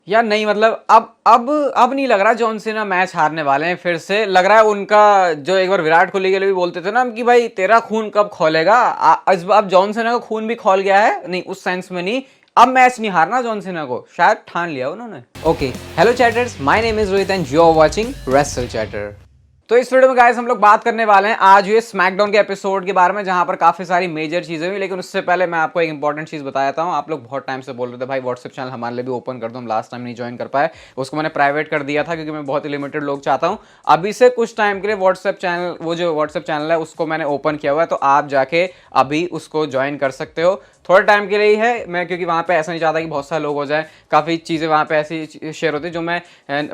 यार नहीं मतलब अब नहीं लग रहा जॉन सीना मैच हारने वाले हैं फिर से। लग रहा है उनका जो एक बार विराट कोहली के लिए भी बोलते थे ना कि भाई तेरा खून कब खौलेगा, अब जॉन सीना का खून भी खौल गया है। नहीं उस सेंस में नहीं, अब मैच नहीं हारना जॉन सीना को, शायद ठान लिया उन्होंने। Okay hello chatters, my name is Rohit and you are watching Wrestle Chatter. तो इस वीडियो में गाइस हम लोग बात करने वाले हैं आज हुए स्मैकडाउन के एपिसोड के बारे में, जहां पर काफी सारी मेजर चीजें हुई। लेकिन उससे पहले मैं आपको एक इंपॉर्टेंट चीज बताता हूं। आप लोग बहुत टाइम से बोल रहे थे भाई व्हाट्सएप चैनल हमारे लिए भी ओपन कर दो, हम लास्ट टाइम नहीं ज्वाइन कर पाए। उसको मैंने प्राइवेट कर दिया था क्योंकि मैं बहुत ही लिमिटेड लोग चाहता हूं। अभी से कुछ टाइम के लिए व्हाट्सएप चैनल, वो जो व्हाट्सएप चैनल है उसको मैंने ओपन किया हुआ है, तो आप जाके अभी उसको ज्वाइन कर सकते हो। थोड़ा टाइम के लिए ही है मैं, क्योंकि वहाँ पे ऐसा नहीं चाहता कि बहुत सारे लोग हो जाए। काफ़ी चीज़ें वहाँ पे ऐसी शेयर होती है जो मैं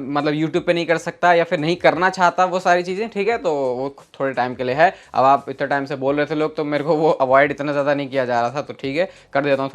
मतलब यूट्यूब पे नहीं कर सकता या फिर नहीं करना चाहता वो सारी चीज़ें, ठीक है। तो वो थोड़े टाइम के लिए है। अब आप इतने टाइम से बोल रहे थे लोग, तो मेरे को वो अवॉइड इतना ज़्यादा नहीं किया जा रहा था, तो ठीक है कर देता हूँ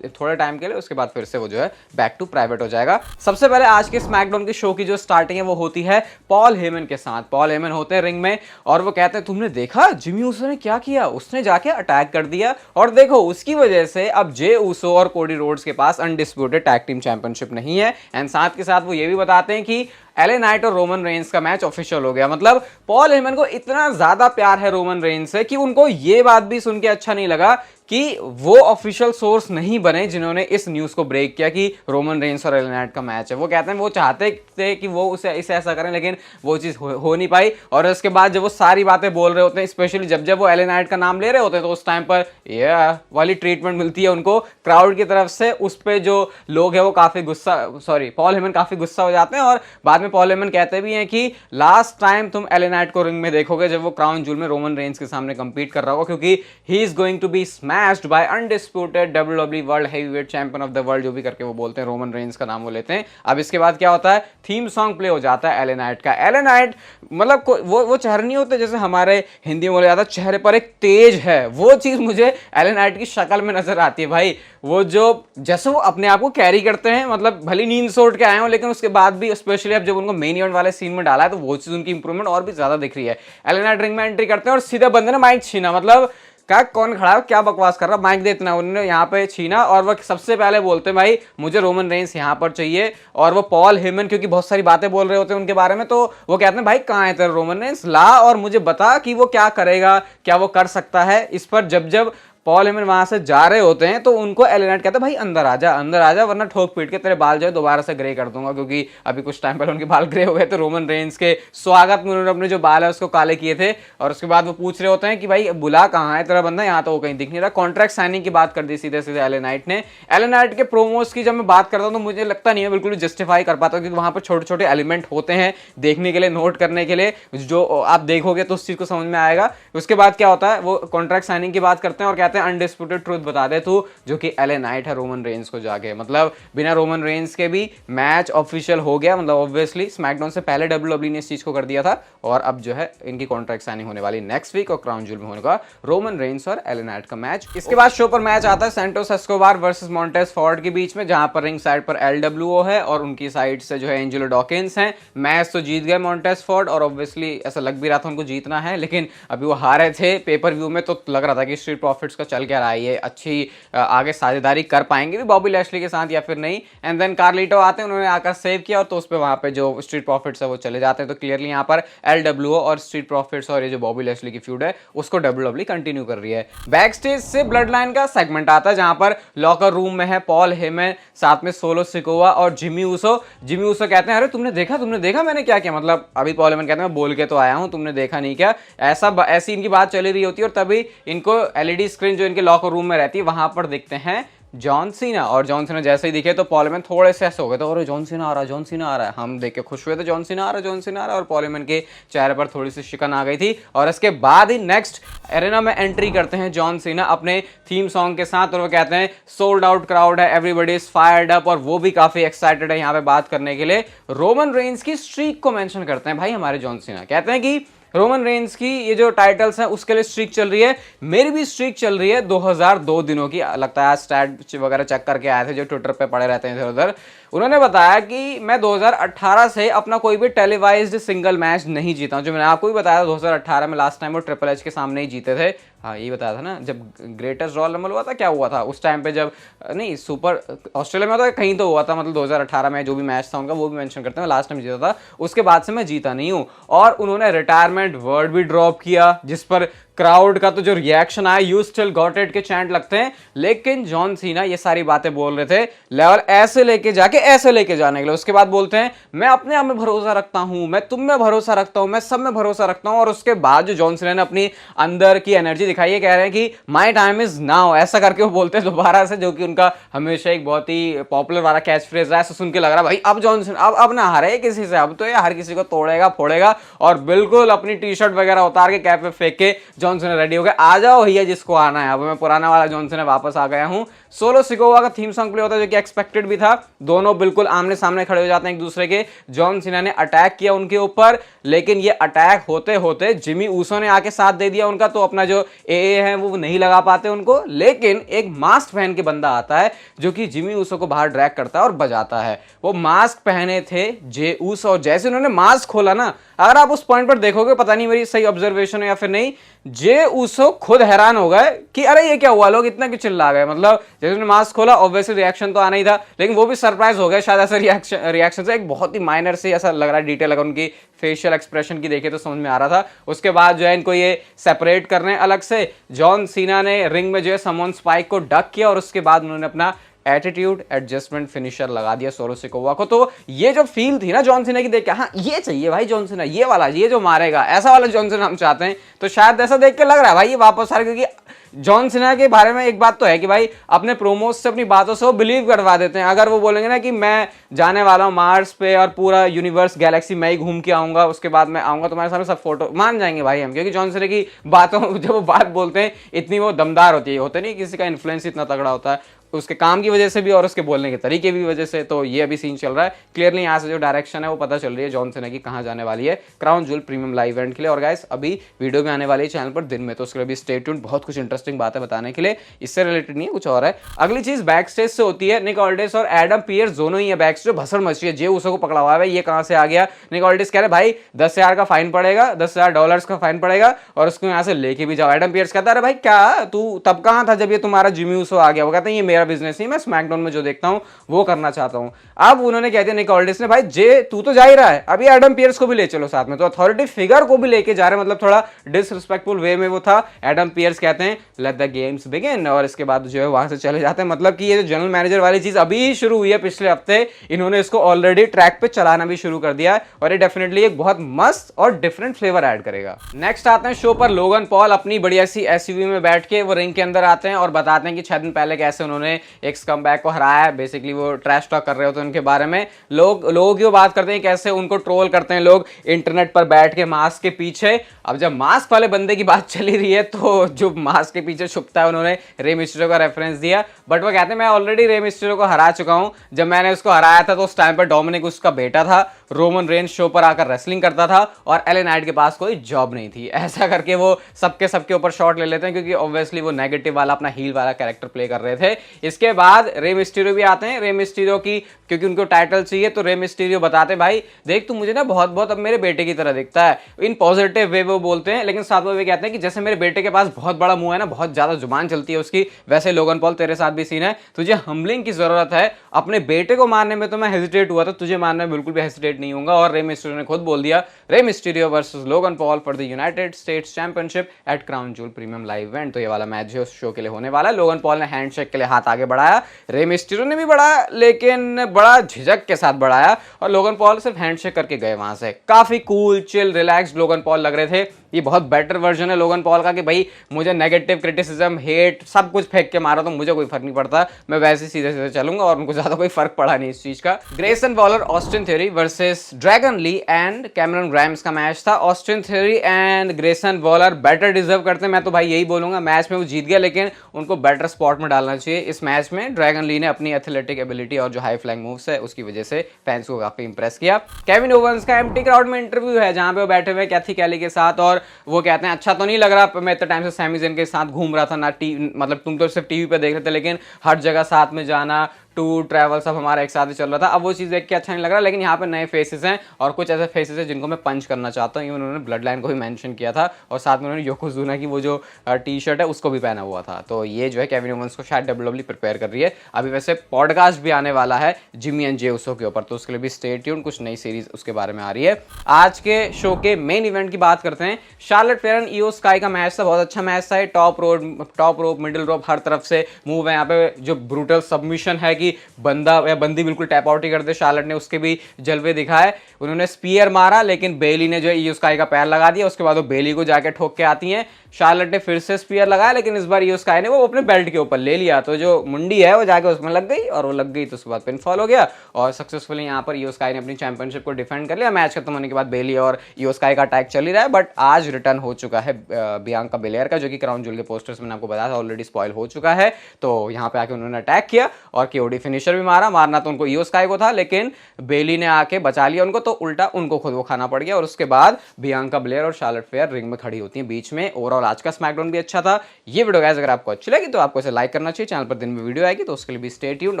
थोड़े टाइम के लिए। उसके बाद फिर से वो जो है बैक टू प्राइवेट हो जाएगा। सबसे पहले आज के स्मैकडाउन की शो की जो स्टार्टिंग है वो होती है पॉल हेमन के साथ। पॉल हेमन होते हैं रिंग में और वो कहते हैं तुमने देखा जिमी ऊसो ने क्या किया, उसने जाके अटैक कर दिया और देखो उसकी वजह से अब जे ऊसो और कोडी रोड्स के पास अनडिस्प्यूटेड टैग टीम चैंपियनशिप नहीं है। एंड साथ के साथ वो ये भी बताते हैं कि एले नाइट और रोमन रेंस का मैच ऑफिशियल हो गया। मतलब पॉल हेमन को इतना ज्यादा प्यार है रोमन रेंस से कि उनको ये बात भी सुन के अच्छा नहीं लगा कि वो ऑफिशियल सोर्स नहीं बने जिन्होंने इस न्यूज को ब्रेक किया कि रोमन रेंस और एले नाइट का मैच है। वो कहते हैं वो चाहते थे कि वो इसे ऐसा करें, लेकिन वो चीज हो नहीं पाई। और उसके बाद जब वो सारी बातें बोल रहे होते हैं, स्पेशली जब वो एले नाइट का नाम ले रहे होते हैं, तो उस टाइम पर ये वाली ट्रीटमेंट मिलती है उनको क्राउड की तरफ से। उस पर जो लोग हैं वो काफी गुस्सा, सॉरी पॉल हेमन काफी गुस्सा हो जाते हैं। और बाद में पॉल हेमन कहते भी हैं कि लास्ट टाइम तुम एले नाइट को रिंग में देखोगे जब वो क्राउन जूल में रोमन रेंस के सामने कंपीट कर रहा होगा, क्योंकि he is going to be smashed by undisputed WWE world heavyweight champion of the world, जो भी करके वो बोलते हैं, रोमन रेंस का नाम वो लेते हैं। अब इसके बाद क्या होता है, थीम सॉन्ग प्ले हो जाता है एले नाइट का। एले नाइट मतलब वो चेहरे नहीं होते जैसे हमारे हिंदी में बोला जाता है चेहरे पर एक तेज है, वो चीज मुझे एले नाइट की शक्ल में नजर आती है भाई। वो जो जैसे वो अपने आप को कैरी करते हैं, मतलब भली नींद सोट के आए हो, लेकिन उसके बाद भी स्पेशली अब जब उनको मेन इवेंट वाले सीन में डाला है तो वो चीज उनकी इंप्रूवमेंट और भी ज्यादा दिख रही है। एले नाइट रिंग में एंट्री करते हैं और सीधे बंदे ने माइक छीना। मतलब क्या कौन खड़ा है, क्या बकवास कर रहा, माइक दे इतना, उन्होंने यहाँ पे छीना। और वो सबसे पहले बोलते हैं भाई मुझे रोमन रेंस यहाँ पर चाहिए। और वो पॉल हेमन क्योंकि बहुत सारी बातें बोल रहे होते हैं उनके बारे में, तो वो कहते हैं भाई कहाँ है तेरा रोमन रेंस, ला और मुझे बता कि वो क्या करेगा, क्या वो कर सकता है। इस पर जब पॉल हेमन वहां से जा रहे होते हैं तो उनको एले नाइट कहता है भाई अंदर आ जा वरना ठोक पीट के तेरे बाल जो है दोबारा से ग्रे कर दूंगा, क्योंकि अभी कुछ टाइम पहले उनके बाल ग्रे हो गए थे। रोमन रेंस के स्वागत में उन्होंने अपने जो बाल है उसको काले किए थे। और उसके बाद वो पूछ रहे होते हैं कि भाई बुला कहाँ है तेरा बंदा, यहाँ तो वो कहीं दिख नहीं रहा। कॉन्ट्रैक्ट साइनिंग की बात कर दी सीधे सीधे एले नाइट ने। एले नाइट के प्रोमोस की जब मैं बात करता हूँ तो मुझे लगता नहीं है बिल्कुल जस्टिफाई कर पाता, क्योंकि वहां पर छोटे छोटे एलिमेंट होते हैं देखने के लिए, नोट करने के लिए, जो आप देखोगे तो उस चीज को समझ में आएगा। उसके बाद क्या होता है, वो कॉन्ट्रैक्ट साइनिंग की बात करते हैं और कहते हैं अनडिस्प्यूटेड ट्रुथ बता दे तू, जो कि एले नाइट है रोमन रेंस को जाके। मतलब बिना रोमन रेंस के भी मैच ऑफिशियल हो गया। मतलब ऑब्वियसली स्मैकडाउन से पहले WWE ने इस चीज को कर दिया था और अब जो है इनकी कॉन्ट्रैक्ट साइनिंग होने वाली नेक्स्ट वीक और क्राउन जूल में होने का रोमन रेंस और एले नाइट का मैच। इसके बाद शो पर मैच आता है Santos Escobar versus Montez Ford के बीच में, जहां पर रिंग साइड पर LWO है और उनकी साइड से जो है एंजेलो डॉकिंस हैं। मैच तो जीत गए मॉन्टेज फॉर्ड और ऑब्वियसली ऐसा लग भी रहा था उनको जीतना है, लेकिन अभी वो हारे थे पेपर व्यू में, तो लग रहा था कि स्ट्रीट प्रॉफिट्स का चल क्या रहा है, अच्छी आगे साझेदारी कर पाएंगे भी बॉबी लैशली के साथ या फिर नहीं। एंड देन कार्लिटो आते हैं, उन्होंने आकर सेव किया और तो उस पर वहां पे जो स्ट्रीट प्रॉफिट्स है वो चले जाते हैं। तो क्लियरली यहाँ पर LWO और स्ट्रीट प्रॉफिट्स और ये जो बॉबी लैशली की फ्यूड है उसको WWE कंटिन्यू कर रही है। बैक स्टेज से ब्लड लाइन का सेगमेंट आता है, जहां पर लॉकर रूम में है पॉल हेमन, साथ में सोलो सिकोवा और जिमी ऊसो। जिमी ऊसो कहते हैं अरे तुमने देखा मैंने क्या किया। मतलब अभी पॉल हेमन कहते हैं मैं बोल के तो आया हूं, तुमने देखा नहीं क्या। ऐसी इनकी बात चली रही होती है और तभी इनको LED स्क्रीन जो इनके लॉकर रूम में रहती है वहां पर दिखते हैं जॉन सीना। और जॉन सीना जैसे ही दिखे तो पॉल हेमन थोड़े से ऐसे हो गए थे, और जॉन सीना आ रहा है। हम देख के खुश हुए थे जॉन सीना आ रहा है, और पॉल हेमन के चेहरे पर थोड़ी सी शिकन आ गई थी। और इसके बाद ही नेक्स्ट एरेना में एंट्री करते हैं जॉन सीना अपने थीम सॉन्ग के साथ, और वो कहते हैं सोल्ड आउट क्राउड है, एवरीबॉडी इज फायर्ड अप, और वो भी काफी एक्साइटेड है यहाँ पे बात करने के लिए। रोमन रेंस की स्ट्रीक को मेंशन करते हैं भाई हमारे जॉन सीना, कहते हैं कि रोमन रेंस की ये जो टाइटल्स हैं उसके लिए स्ट्रीक चल रही है, मेरी भी स्ट्रीक चल रही है 2002 दिनों की। लगता है स्टैट वगैरह चेक करके आए थे जो ट्विटर पे पड़े रहते हैं इधर उधर, उन्होंने बताया कि मैं 2018 से अपना कोई भी टेलीवाइज्ड सिंगल मैच नहीं जीता हूं। जो मैंने आपको भी बताया 2018 में लास्ट टाइम वो ट्रिपल एच के सामने ही जीते थे। हाँ यही बताया था ना, जब ग्रेटेस्ट रॉयल रंबल हुआ था क्या हुआ था उस टाइम पे, जब नहीं सुपर ऑस्ट्रेलिया में तो कहीं तो हुआ था, मतलब 2018 में जो भी मैच था उनका वो भी मेंशन करते हैं, लास्ट टाइम जीता था, उसके बाद से मैं जीता नहीं हूँ। और उन्होंने रिटायरमेंट वर्ड भी ड्रॉप किया, जिस पर क्राउड का तो जो रिएक्शन आया, यू स्टिल गॉट इट के चैंट लगते हैं। लेकिन जॉन सीना ये सारी बातें बोल रहे थे लेवल ऐसे लेके जाके ऐसे लेके जाने के लिए। उसके बाद बोलते हैं मैं अपने आप में भरोसा रखता हूं, मैं तुम में भरोसा रखता हूं, मैं सब में भरोसा रखता हूं। और उसके बाद जो जॉन सीना ने अपनी अंदर की एनर्जी दिखाई है, कह रहे हैं कि माई टाइम इज नाउ, ऐसा करके वो बोलते हैं दोबारा से, जो कि उनका हमेशा एक बहुत ही पॉपुलर वाला कैच फ्रेज है। ऐसा सुन के लग रहा है भाई अब जॉन सीना अब ना हारे किसी से, अब तो ये हर किसी को तोड़ेगा फोड़ेगा। और बिल्कुल अपनी टी शर्ट वगैरह उतार के कैप पे फेंक के जॉन सीना रेडी हो गए, आ जाओ भैया जिसको आना है। अब मैं पुराना वाला जॉन सीना वापस आ गया हूं। सोलो सिकोवा का थीम सॉन्ग प्ले होता है, जो कि एक्सपेक्टेड भी था। दोनों बिल्कुल आमने सामने खड़े हो जाते हैं एक दूसरे के। जॉन सीना ने अटैक किया उनके ऊपर, लेकिन ये अटैक होते होते जिमी ऊसो ने आके साथ दे दिया उनका, तो अपना जो ए है वो नहीं लगा पाते उनको। लेकिन एक मास्क पहन के बंदा आता है जो कि जिमी ऊसो को बाहर ड्रैग करता है और बजाता है। वो मास्क पहने थे जे ऊसो, और जैसे उन्होंने मास्क खोला ना, अगर आप उस पॉइंट पर देखोगे, पता नहीं मेरी सही ऑब्जर्वेशन है या फिर नहीं, जे ऊसो खुद हैरान हो गए कि अरे ये क्या हुआ, लोग इतना क्यों चिल्ला गए। मतलब जैसे उन्होंने मास्क खोला ऑब्वियसली रिएक्शन तो आना ही था, लेकिन वो भी सरप्राइज हो गया शायद ऐसा रिएक्शन से। एक बहुत ही माइनर से ऐसा लग रहा है डिटेल, अगर उनकी फेशियल एक्सप्रेशन की देखे तो समझ में आ रहा था। उसके बाद जो है इनको ये सेपरेट कर रहे हैं अलग से। जॉन सीना ने रिंग में जो है समन स्पाइक को डक किया, और उसके बाद उन्होंने अपना एटीट्यूड एडजस्टमेंट फिनिशर लगा दिया सोलो सिकोवा को। तो ये जो फील थी ना जॉन सीना की देख के, हाँ ये चाहिए भाई जॉन सीना, ये वाला, ये जो मारेगा ऐसा वाला जॉन सीना हम चाहते हैं। तो शायद ऐसा देख के लग रहा है भाई ये वापस आ रहा है, क्योंकि जॉन सीना के बारे में एक बात तो है कि भाई अपने प्रोमोस से अपनी बातों से वो बिलीव करवा देते हैं। अगर वो बोलेंगे ना कि मैं जाने वाला हूँ मार्स पे और पूरा यूनिवर्स गैलेक्सी मैं ही घूम के आऊंगा, उसके बाद मैं आऊंगा तुम्हारे सामने, सब फोटो मान जाएंगे भाई हम, क्योंकि जॉन सीना की बातों जब वो बात बोलते हैं इतनी वो दमदार होती है। होते नहीं किसी का इन्फ्लुएंस इतना तगड़ा होता है, उसके काम की वजह से भी और उसके बोलने के तरीके की वजह से। तो ये अभी सीन चल रहा है क्लियरली, यहाँ से जो डायरेक्शन है वो पता चल रही है जॉन सीना की कहाँ जाने वाली है crown Jewel premium live event के लिए। और गाइस अभी वीडियो में आने वाली है चैनल पर दिन में, तो उसके लिए भी स्टे ट्यून्ड, बहुत कुछ इंटरेस्टिंग बात है बताने के लिए। इससे रिलेटेड नहीं है, कुछ और है। अगली चीज बैक स्टेज से होती है। निक ऑल्डिस और एडम पियर्स दोनों ही है बैक स्टेज, जो भसड़ मची है। जे ऊसो को पकड़ा हुआ है, ये कहाँ से आ गया। निक ऑल्डिस कह रहे भाई 10,000 का फाइन पड़ेगा, $10,000 का फाइन पड़ेगा, और उसको यहाँ से लेके भी जाओ। एडम पियर्स कहता है भाई क्या तू तब कहाँ था जब ये तुम्हारा जिमी ऊसो आ गया। वो कहते हैं ये मेरा बिजनेस नहीं, मैं स्मैकडाउन में जो देखता हूं वो करना चाहता हूं। अब उन्होंने कह दिया निक ऑल्डिस ने भाई जे तू तो जा ही रहा है, अभी एडम पियर्स को भी ले चलो साथ में। तो अथॉरिटी फिगर को भी लेके जा रहे हैं, मतलब थोड़ा डिसरिस्पेक्टफुल वे में वो था। एडम पियर्स कहते हैं लेट द गेम्स बिगिन, और इसके बाद जो है वहां से चले जाते हैं। मतलब कि ये जो जनरल मैनेजर वाली चीज अभी शुरू हुई है पिछले हफ्ते, इन्होंने इसको ऑलरेडी ट्रैक पे चलाना भी शुरू कर दिया है, और ये डेफिनेटली एक बहुत मस्त और डिफरेंट फ्लेवर ऐड करेगा। नेक्स्ट आते हैं शो पर लोगन पॉल अपनी बढ़िया सी एसयूवी में बैठ के वो रिंग के अंदर आते हैं और बताते हैं कि 6 दिन पहले कैसे उन्होंने एक स्कमबैग को हराया है। बेसिकली वो ट्रैश टॉक कर रहे होते हैं उनके बारे में, लोगों की वो बात करते हैं कैसे उनको ट्रोल करते हैं लोग इंटरनेट पर बैठ के मास्क के पीछे। अब जब मास्क वाले बंदे की बात चली रही है तो जो मास्क के पीछे छुपता है, उन्होंने रे मिस्टीरियो का रेफरेंस दिया, बट वो कहते हैं मैं ऑलरेडी रे मिस्टीरियो को हरा चुका हूं। जब मैंने उसको हराया था तो उस टाइम पर डोमिनिक उसका बेटा था, रोमन रेंज शो पर आकर रेसलिंग करता था, और एले नाइट के पास कोई जॉब नहीं थी। ऐसा करके वो सबके ऊपर शॉट ले लेते हैं, क्योंकि ऑब्वियसली वो नेगेटिव वाला अपना हील वाला कैरेक्टर प्ले कर रहे थे। इसके बाद रे मिस्टीरियो भी आते हैं। रे मिस्टीरियो की क्योंकि उनको टाइटल चाहिए, तो रे मिस्टीरियो बताते भाई देख तू मुझे ना बहुत अब मेरे बेटे की तरह दिखता है, इन पॉजिटिव वे वो बोलते हैं। लेकिन साथ में वे कहते हैं कि जैसे मेरे बेटे के पास बहुत बड़ा मुंह है ना, बहुत ज्यादा जुबान चलती है उसकी, वैसे लोगन पॉल तेरे साथ भी सीन है, तुझे हम्बलिंग की जरूरत है। अपने बेटे को मारने में तो मैं हेजिटेट हुआ था, तुझे मारने में बिल्कुल भी हेजिटेट नहीं होगा। और रे मिस्टीरियो ने खुद बोल दिया Rey Mysterio versus Logan Paul for the United States championship at Crown Jewel premium live event. तो ये वाला मैच जो शो के लिए होने वाला है। लोगन पॉल ने हैंडशेक के लिए हाथ आगे बढ़ाया, रे मिस्टीरियो ने भी बढ़ाया, लेकिन बड़ा झिझक के साथ बढ़ाया, और लोगन पॉल सिर्फ हैंडशेक करके गए वहां से। काफी cool chill relaxed Logan Paul लग रहे थे। ये बहुत बेटर वर्जन है लोगन पॉल का कि भाई मुझे नेगेटिव क्रिटिसिज्म हेट सब कुछ फेंक के मारा तो मुझे कोई फर्क नहीं पड़ता, मैं वैसे सीधे सीधे चलूंगा, और उनको ज्यादा कोई फर्क पड़ा नहीं इस चीज का। Grayson Waller Austin Theory versus Dragon Lee and Cameron Grimes का मैच था। Austin Theory and Grayson Waller better deserve करते हैं, मैं तो भाई यही बोलूंगा। मैच में वो जीत गया, लेकिन उनको बेटर स्पॉट में डालना चाहिए। इस मैच में ड्रैगन ली ने अपनी एथलेटिक एबिलिटी और जो हाई फ्लाइंग मूव्स है उसकी वजह से फैंस को काफी इंप्रेस किया। केविन ओवंस का एम्प्टी क्राउड में इंटरव्यू है जहां पे वो बैठे हुए कैथी कैली के साथ, और वो कहते हैं अच्छा तो नहीं लग रहा, मैं इतने टाइम से सैमी ज़ेन के साथ घूम रहा था ना, मतलब तुम तो सिर्फ टीवी पे देख रहे थे, लेकिन हर जगह साथ में जाना, टूर ट्रैवल सब हमारा एक साथ ही चल रहा था। अब वो चीज़ देख के अच्छा नहीं लग रहा, लेकिन यहाँ पे नए फेसेस हैं और कुछ ऐसे फेसेस हैं जिनको मैं पंच करना चाहता हूँ। इवन उन्होंने ब्लड लाइन को भी मेंशन किया था और साथ में उन्होंने योकोजुना की वो जो टी शर्ट है उसको भी पहना हुआ था। तो ये जो है केविन ओवेंस को शायद डब्ल्यूडब्ल्यूई प्रिपेयर कर रही है। अभी वैसे पॉडकास्ट भी आने वाला है जिमी एंड जे उसो के ऊपर, तो उसके लिए भी स्टे ट्यून्ड, कुछ नई सीरीज उसके बारे में आ रही है। आज के शो के मेन इवेंट की बात करते हैं। शार्लेट फेयर एंड इयो स्काई का मैच था, बहुत अच्छा मैच था। टॉप रोप मिडिल रोप हर तरफ से मूव है यहाँ पे। जो ब्रूटल सबमिशन है कि बंदा या बंदी बिल्कुल टैप आउट ही कर दे, शार्लेट ने उसके भी जलवे दिखाए। उन्होंने स्पीयर मारा लेकिन बेली ने जो है इयो स्काई का पैर लगा दिया, उसके बाद वो बेली को जाके ठोक के आती हैं। शार्लेट ने फिर से स्पीयर लगाया लेकिन इस बार इयो स्काई ने वो अपने बेल्ट के ऊपर ले लिया, तो जो मुंडी है वो जाके उसमें लग गई और वो लग गई, तो उसके बाद पिनफॉल हो गया और सक्सेसफुली यहाँ पर इयो स्काई ने अपनी चैंपियनशिप को डिफेंड कर लिया। मैच खत्म होने के बाद बेली और इयो स्काई का अटैक चल ही रहा है, बट आज रिटर्न हो चुका है बियांका बेलेयर का, जो कि क्राउन ज्वेल के पोस्टर्स मैंने आपको बताया था ऑलरेडी स्पॉइल हो चुका है। तो यहाँ पे आके उन्होंने अटैक किया और केओडी फिनिशर भी मारना तो उनको इयो स्काई को था, लेकिन बेली ने आके बचा लिया उनको, तो उल्टा उनको खुद वो खाना पड़ गया और उसके बाद बियांका बेलेयर और शार्लेट फेयर रिंग में खड़ी होती है बीच में। ओवरऑल आज का स्मैकडाउन भी अच्छा था। ये वीडियो गाइस अगर आपको अच्छी लगी तो आपको इसे लाइक करना चाहिए। चैनल पर दिन में वीडियो आएगी तो उसके लिए भी स्टे ट्यून्ड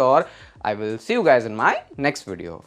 और I will see you guys in my next video.